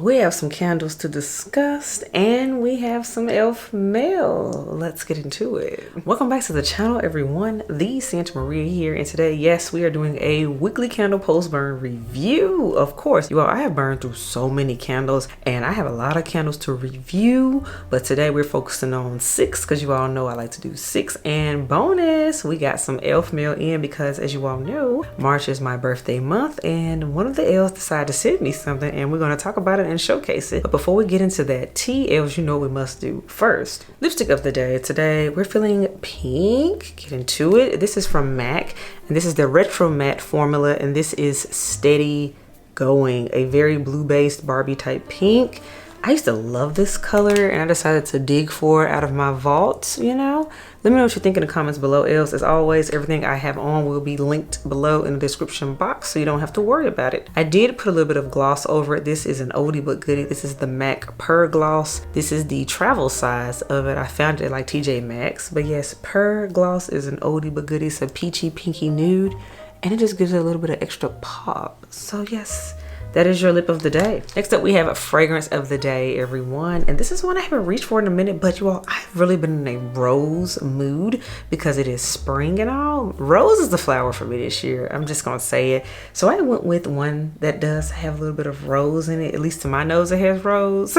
We have some candles to discuss and we have some elf mail. Let's get into it. Welcome back to the channel, everyone. The Santa Maria here, and today, yes, we are doing a weekly candle post burn review. Of course, you all, I have burned through so many candles and I have a lot of candles to review, but today we're focusing on 6 because you all know I like to do 6. And bonus, we got some elf mail in because, as you all know, March is my birthday month and one of the elves decided to send me something and we're going to talk about it and showcase it. But before we get into that, TLs, you know what we must do first. Lipstick of the day. Today we're feeling pink. Get into it. This is from MAC and this is the Retro Matte formula, and this is Steady Going, a very blue based Barbie type pink. I used to love this color and I decided to dig for it out of my vaults, you know. Let me know what you think in the comments below, elves. As always, everything I have on will be linked below in the description box so you don't have to worry about it. I did put a little bit of gloss over it. This is an oldie but goodie. This is the MAC Purr Gloss. This is the travel size of it. I found it at like TJ Maxx. But yes, Purr Gloss is an oldie but goodie. It's a peachy pinky nude and it just gives it a little bit of extra pop. So yes, that is your lip of the day. Next up, we have a fragrance of the day, everyone. And this is one I haven't reached for in a minute, but you all, I've really been in a rose mood because it is spring and all. Rose is the flower for me this year. I'm just gonna say it. So I went with one that does have a little bit of rose in it. At least to my nose, it has rose.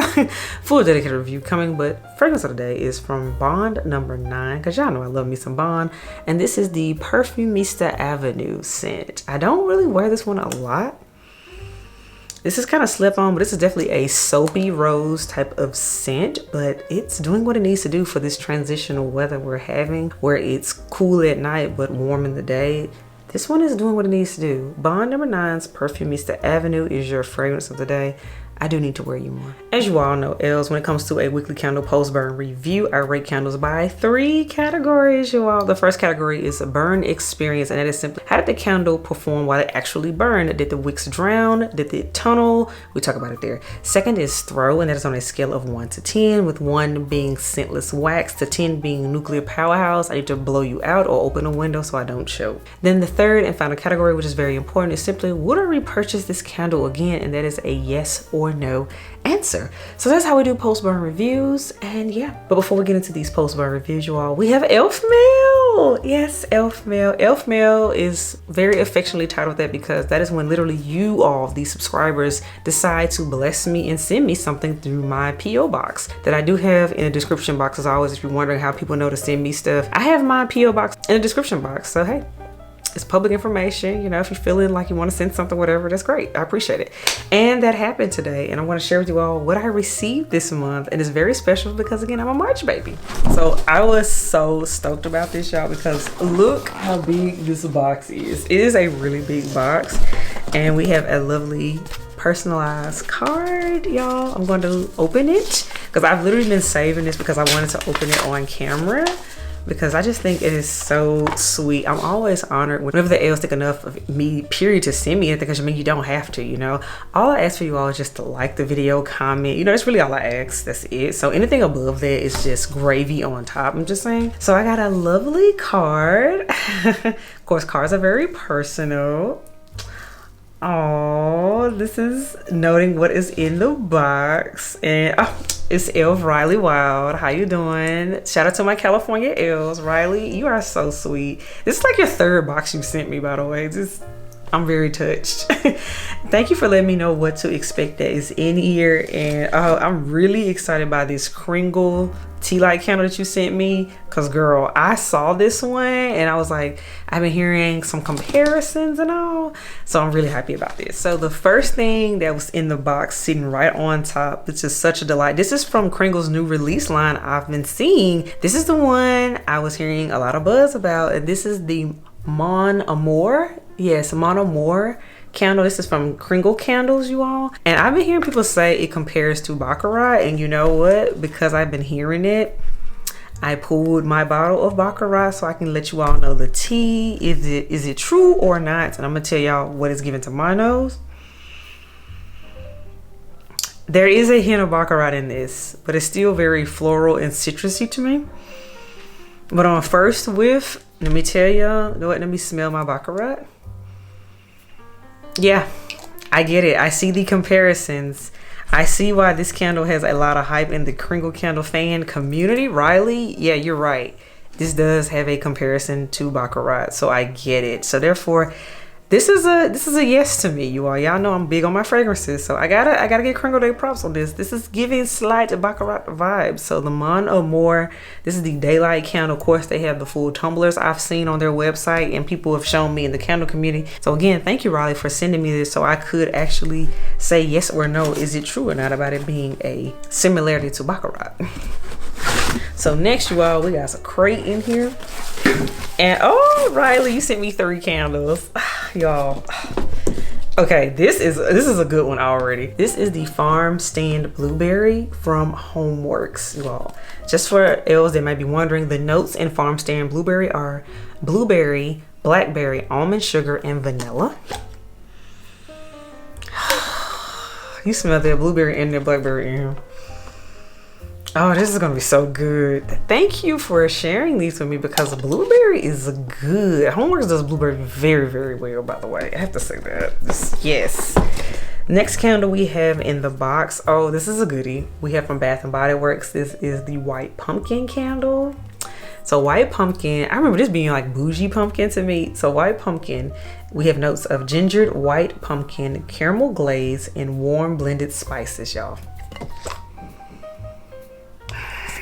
Full dedicated review coming, but fragrance of the day is from Bond number 9, because y'all know I love me some Bond. And this is the Perfumista Avenue scent. I don't really wear this one a lot. This is kind of slip on, but this is definitely a soapy rose type of scent, but it's doing what it needs to do for this transitional weather we're having where it's cool at night but warm in the day. This one is doing what it needs to do. Bond number 9's Perfumista Avenue is your fragrance of the day. I do need to wear you more. As you all know, elves, when it comes to a weekly candle post burn review, I rate candles by 3 categories, you all. The first category is a burn experience, and that is simply, how did the candle perform while it actually burned? Did the wicks drown? Did it tunnel? We talk about it there. Second is throw, and that is on a scale of 1 to 10, with 1 being scentless wax to 10 being nuclear powerhouse. I need to blow you out or open a window so I don't choke. Then the third and final category, which is very important, is simply, would I repurchase this candle again? And that is a yes or no answer. So that's how we do post burn reviews. And yeah, but before we get into these post burn reviews, you all, we have elf mail. Yes, elf mail. Elf mail is very affectionately titled that because that is when literally you all, the subscribers, decide to bless me and send me something through my PO box that I do have in the description box. As always, if you're wondering how people know to send me stuff, I have my PO box in the description box. So hey, it's public information, you know. If you're feeling like you want to send something, whatever, that's great. I appreciate it. And that happened today, and I want to share with you all what I received this month. And it's very special because, again, I'm a March baby. So I was so stoked about this, y'all, because look how big this box is. It is a really big box, and we have a lovely personalized card, y'all. I'm going to open it because I've literally been saving this because I wanted to open it on camera, because I just think it is so sweet. I'm always honored whenever the elves think enough of me, period, to send me anything, because I mean, you don't have to, you know. All I ask for you all is just to like the video, comment, you know, that's really all I ask. That's it. So anything above that is just gravy on top, I'm just saying. So I got a lovely card. Of course, cards are very personal. Oh, this is noting what is in the box. And oh, it's Elf Riley Wild. How you doing? Shout out to my California elves. Riley, you are so sweet. This is like your 3rd box you sent me, by the way. I'm very touched. Thank you for letting me know what to expect that is in here. And I'm really excited by this Kringle tea light candle that you sent me, because girl, I saw this one and I was like, I've been hearing some comparisons and all, so I'm really happy about this. So the first thing that was in the box, sitting right on top, which is such a delight, this is from Kringle's new release line I've been seeing. This is the one I was hearing a lot of buzz about, and this is the Mon Amour. Yes, Mon Amour candle. This is from Kringle Candles, you all. And I've been hearing people say it compares to Baccarat, and you know what? Because I've been hearing it, I pulled my bottle of Baccarat so I can let you all know the tea. Is it true or not? And I'm gonna tell y'all what is given to my nose. There is a hint of Baccarat in this, but it's still very floral and citrusy to me. But on first whiff, let me tell y'all, you know what? Let me smell my Baccarat. Yeah, I get it. I see the comparisons. I see why this candle has a lot of hype in the Kringle candle fan community. Riley, yeah, you're right. This does have a comparison to Baccarat, so I get it. So therefore, this is a yes to me, you all. Y'all know I'm big on my fragrances, so I gotta get Kringle Day props on this. This is giving slight Baccarat vibes. So the Mon Amour, this is the daylight candle. Of course, they have the full tumblers I've seen on their website, and people have shown me in the candle community. So again, thank you, Riley, for sending me this so I could actually say yes or no, is it true or not about it being a similarity to Baccarat. So next, you all, we got a crate in here. And oh, Riley, you sent me 3 candles. Y'all. Okay, this is a good one already. This is the Farm Stand Blueberry from Homeworx, you all. Just for elves that might be wondering, the notes in Farm Stand Blueberry are blueberry, blackberry, almond sugar, and vanilla. You smell that blueberry and that blackberry in here. Oh, this is gonna be so good. Thank you for sharing these with me because blueberry is good. Homeworx does blueberry very, very well, by the way. I have to say that. Yes. Next candle we have in the box. Oh, this is a goodie. We have from Bath and Body Works. This is the White Pumpkin candle. So White Pumpkin, I remember this being like bougie pumpkin to me. So White Pumpkin, we have notes of gingered white pumpkin, caramel glaze, and warm blended spices, y'all.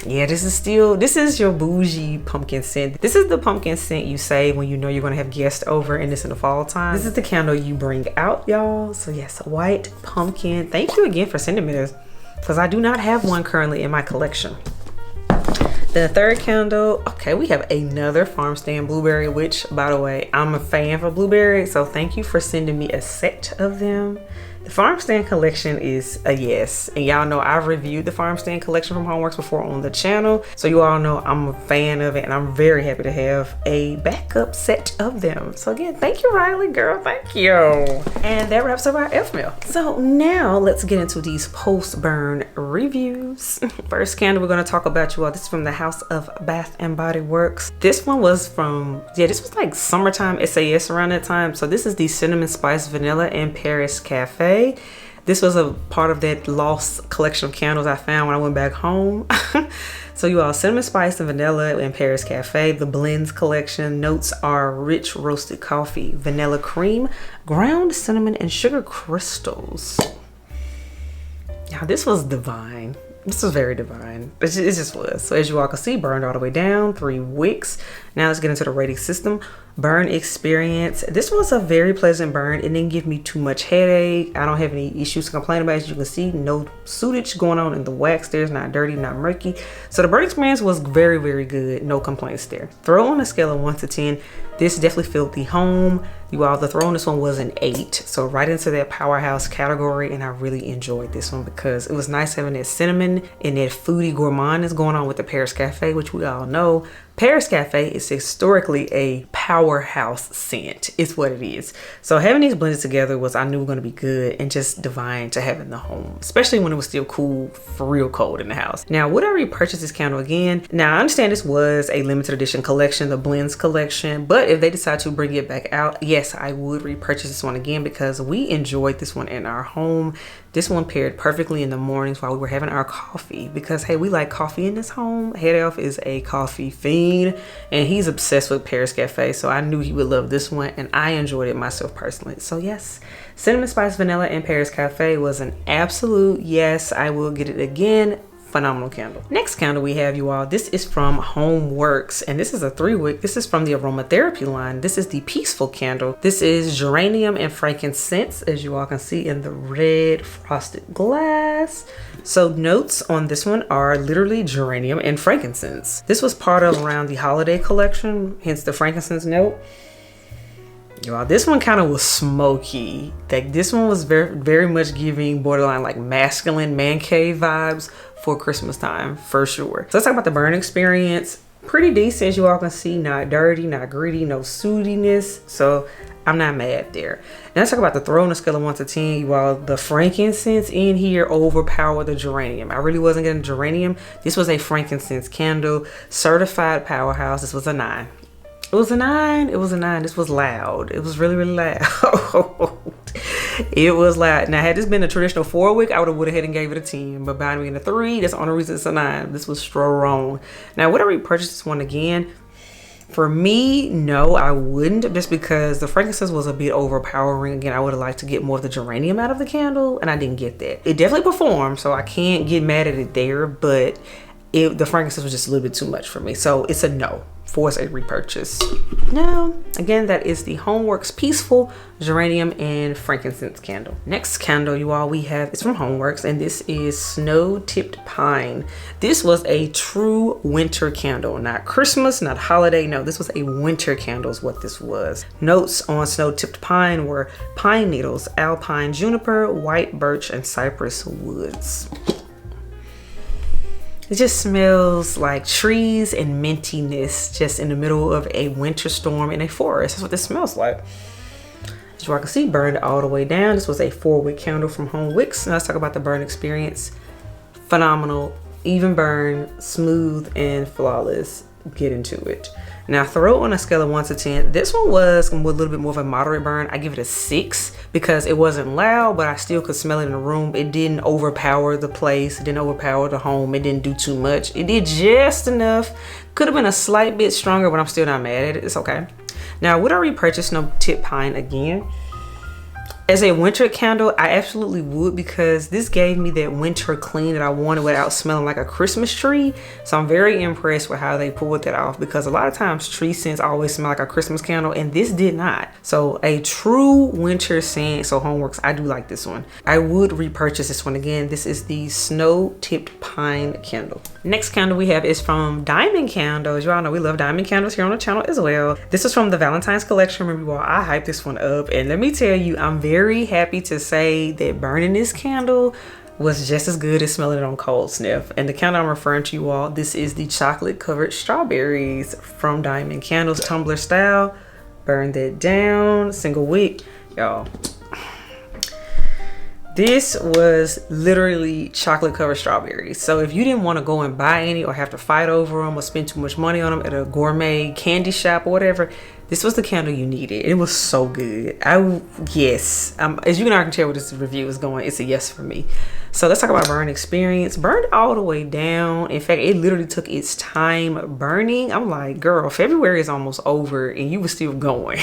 Yeah, this is your bougie pumpkin scent. This is the pumpkin scent you save when you know you're gonna have guests over and it's in the fall time. This is the candle you bring out, y'all. So yes, White Pumpkin. Thank you again for sending me this because I do not have one currently in my collection. Then the third candle, okay, we have another Farm Stand Blueberry, which by the way, I'm a fan for blueberry. So thank you for sending me a set of them. The Farm Stand collection is a yes, and y'all know I've reviewed the Farm Stand collection from Homeworx before on the channel, so you all know I'm a fan of it, and I'm very happy to have a backup set of them. So again, thank you, Riley, girl, thank you. And that wraps up our elf mail. So now let's get into these post-burn reviews. First candle we're going to talk about, you all, this is from the House of Bath and Body Works. This one was from, yeah, this was like summertime SAS around that time. So this is the Cinnamon Spice Vanilla in Paris Cafe. This was a part of that lost collection of candles I found when I went back home. So you all, Cinnamon Spice and Vanilla in Paris Cafe. The blends collection notes are rich roasted coffee, vanilla cream, ground cinnamon, and sugar crystals. Now this was divine. This was very divine. It just was. So as you all can see, burned all the way down, 3 wicks. Now let's get into the rating system. Burn experience. This was a very pleasant burn. It didn't give me too much headache. I don't have any issues to complain about. As you can see, no sootage going on in the wax. There's not dirty, not murky. So the burn experience was very, very good. No complaints there. Throw on a scale of 1 to 10. This definitely filled the home. You all, the throw on this one was an 8. So right into that powerhouse category. And I really enjoyed this one because it was nice having that cinnamon and that foodie gourmandness going on with the Paris Cafe, which we all know. Paris Cafe is historically a powerhouse scent. It's what it is. So having these blended together was, I knew, were going to be good and just divine to have in the home, especially when it was still cool, for real cold in the house. Now, would I repurchase this candle again? Now, I understand this was a limited edition collection, the blends collection, but if they decide to bring it back out, yes, I would repurchase this one again because we enjoyed this one in our home. This one paired perfectly in the mornings while we were having our coffee because, hey, we like coffee in this home. Head Elf is a coffee fiend and he's obsessed with Paris Cafe. So I knew he would love this one and I enjoyed it myself personally. So yes, Cinnamon Spice Vanilla in Paris Cafe was an absolute yes. I will get it again. Phenomenal candle. Next candle we have, you all, this is from Homeworx and this is a 3-wick. This is from the aromatherapy line. This is the Peaceful candle. This is Geranium and Frankincense, as you all can see in the red frosted glass. So notes on this one are literally geranium and frankincense. This was part of around the holiday collection, hence the frankincense note. Y'all, this one kind of was smoky. Like this one was very, very much giving borderline like masculine man cave vibes for Christmas time, for sure. So let's talk about the burn experience. Pretty decent, as you all can see, not dirty, not gritty, no sootiness. So I'm not mad there. And let's talk about the throw on a scale of 1 to 10. You all, the frankincense in here overpowered the geranium. I really wasn't getting geranium. This was a frankincense candle, certified powerhouse. This was a 9. It was a 9. It was a 9. This was loud. It was really, really loud. It was loud. Now, had this been a traditional 4-wick, I would have went ahead and gave it a 10. But by being a 3, that's the only reason it's a 9. This was strong. Now, would I repurchase this one again? For me, no, I wouldn't, just because the frankincense was a bit overpowering. Again, I would have liked to get more of the geranium out of the candle, and I didn't get that. It definitely performed, so I can't get mad at it there, but the frankincense was just a little bit too much for me. So it's a no. Force a repurchase. Now, again, that is the Homeworx Peaceful Geranium and Frankincense candle. Next candle, you all, we have, it's from Homeworx, and this is Snow Tipped Pine. This was a true winter candle, not Christmas, not holiday. No, this was a winter candle is what this was. Notes on Snow Tipped Pine were pine needles, alpine juniper, white birch, and cypress woods. It just smells like trees and mintiness just in the middle of a winter storm in a forest. That's what this smells like. As you all can see, burned all the way down. This was a 4-wick candle from Homeworx. Now let's talk about the burn experience. Phenomenal, even burn, smooth and flawless. Get into it. Now, throw on a scale of 1 to 10. This one was a little bit more of a moderate burn. I give it a 6 because it wasn't loud, but I still could smell it in the room. It didn't overpower the place. It didn't overpower the home. It didn't do too much. It did just enough. Could have been a slight bit stronger, but I'm still not mad at it. It's okay. Now, would I repurchase Snow Tipped Pine again? As a winter candle, I absolutely would, because this gave me that winter clean that I wanted without smelling like a Christmas tree. So I'm very impressed with how they pulled that off, because a lot of times tree scents always smell like a Christmas candle, and this did not. So a true winter scent. So Homeworx, I do like this one. I would repurchase this one again. This is the Snow Tipped Pine candle. Next candle we have is from Diamond Candles. You all know we love diamond candles here on the channel as well. This is from the Valentine's collection. Remember, you all, I hyped this one up, and let me tell you, I'm very happy to say that burning this candle was just as good as smelling it on cold sniff. And the candle I'm referring to, you all, this is the chocolate covered strawberries from Diamond Candles, tumbler style. Burn that down, single wick, y'all. This was literally chocolate covered strawberries. So if you didn't want to go and buy any or have to fight over them or spend too much money on them at a gourmet candy shop or whatever, this was the candle you needed. It was so good. Yes. As you can already tell where this review is going, it's a yes for me. So let's talk about burn experience. Burned all the way down. In fact, it literally took its time burning. I'm like, girl, February is almost over and you were still going.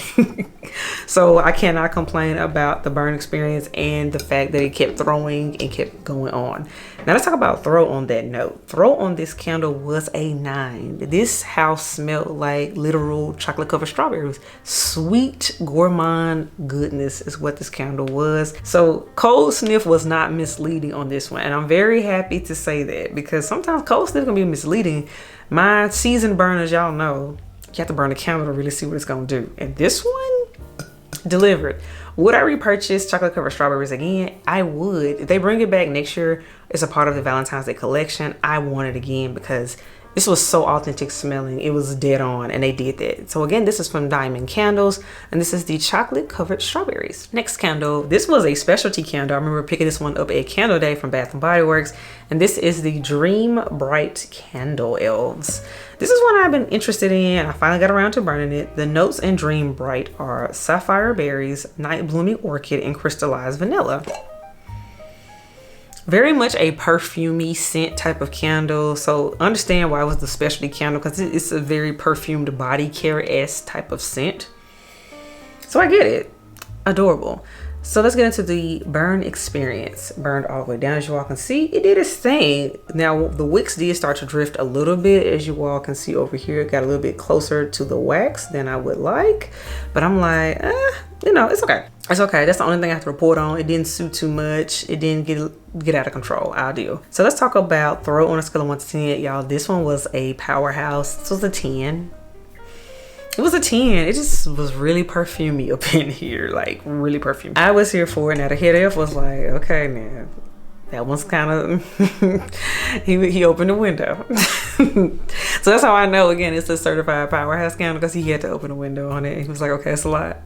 So I cannot complain about the burn experience and the fact that it kept throwing and kept going on. Now let's talk about throw on that note. Throw on this candle was a 9. This house smelled like literal chocolate covered strawberries. Sweet gourmand goodness is what this candle was. So cold sniff was not misleading on this one, and I'm very happy to say that, because sometimes cold sniff can be misleading. My seasoned burners, y'all know, you have to burn the candle to really see what it's gonna do, and this one delivered. Would I repurchase chocolate covered strawberries again? I would. If they bring it back next year, it's a part of the Valentine's Day collection, I want it again, because this was so authentic smelling. It was dead on, and they did that. So again, this is from Diamond Candles, and this is the chocolate covered strawberries. Next candle, this was a specialty candle. I remember picking this one up at Candle Day from Bath & Body Works, and this is the Dream Bright Candle Elves. This is one I've been interested in. I finally got around to burning it. The notes in Dream Bright are sapphire berries, night blooming orchid, and crystallized vanilla. Very much a perfumey scent type of candle. So understand why it was the specialty candle, because it's a very perfumed body care-esque type of scent. So I get it. Adorable. So let's get into the burn experience. Burned all the way down. As you all can see, it did its thing. Now the wicks did start to drift a little bit. As you all can see over here, it got a little bit closer to the wax than I would like. But I'm like, you know, it's okay. It's okay. That's the only thing I have to report on. It didn't suit too much. It didn't get out of control. I'll deal. So let's talk about throw on a scale of 1 to 10. Y'all, this one was a powerhouse. This was a 10. It was a 10. It just was really perfumey up in here, like really perfumey. I was here for it. Now the head elf was like, okay, man, that one's kind of, he opened the window. So that's how I know, again, it's a certified powerhouse candle, because he had to open the window on it. He was like, okay, it's a lot.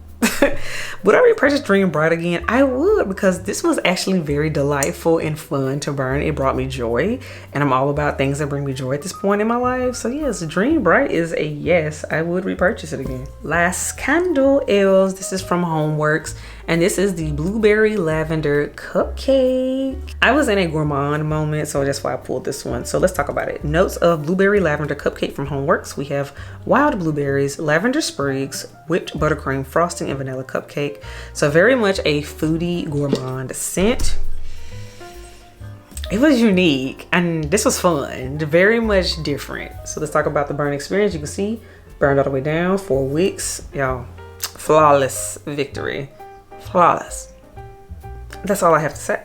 Would I repurchase Dream Bright again? I would, because this was actually very delightful and fun to burn. It brought me joy, and I'm all about things that bring me joy at this point in my life. So yes, Dream Bright is a yes. I would repurchase it again. Last candle, Elves. This is from Homeworx, and this is the Blueberry Lavender Cupcake. I was in a gourmand moment, so that's why I pulled this one. So let's talk about it. Notes of Blueberry Lavender Cupcake from Homeworx. We have wild blueberries, lavender sprigs, whipped buttercream frosting, and vanilla cupcake. So very much a foodie gourmand scent. It was unique and this was fun, very much different. So let's talk about the burn experience. You can see burned all the way down, 4 weeks. Y'all, flawless victory. Flawless. That's all I have to say.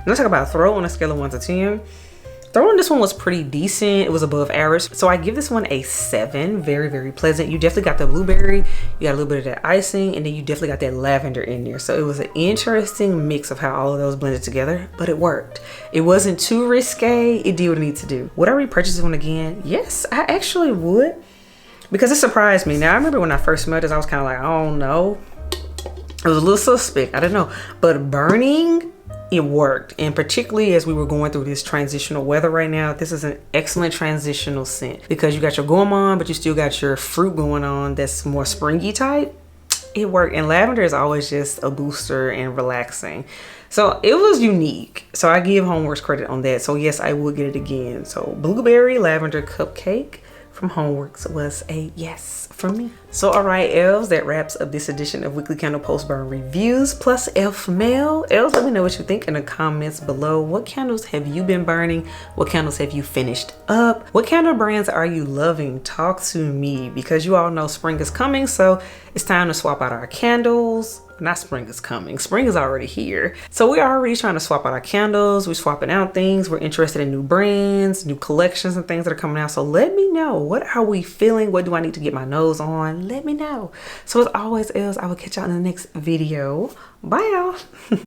Let's talk about throw on a scale of 1 to 10. Throw on this one was pretty decent. It was above average. So I give this one a 7. Very, very pleasant. You definitely got the blueberry. You got a little bit of that icing, and then you definitely got that lavender in there. So it was an interesting mix of how all of those blended together, but it worked. It wasn't too risque. It did what it needed to do. Would I repurchase this one again? Yes, I actually would, because it surprised me. Now, I remember when I first smelled this, I was kind of like, I don't know. It was a little suspect. I don't know. But burning, it worked. And particularly as we were going through this transitional weather right now, this is an excellent transitional scent, because you got your gourmand, but you still got your fruit going on that's more springy type. It worked. And lavender is always just a booster and relaxing. So it was unique. So I give Homeworx credit on that. So yes, I would get it again. So Blueberry Lavender Cupcake from Homeworx was a yes for me. So all right, elves, that wraps up this edition of Weekly Candle Post Burn Reviews plus elf mail. Elves, let me know what you think in the comments below. What candles have you been burning? What candles have you finished up? What candle brands are you loving? Talk to me, because you all know spring is coming, so it's time to swap out our candles. Not spring is coming, spring is already here. So we're already trying to swap out our candles. We're swapping out things. We're interested in new brands, new collections and things that are coming out. So let me know, what are we feeling? What do I need to get my nose on? Let me know. So as always, elves, I will catch y'all in the next video. Bye y'all.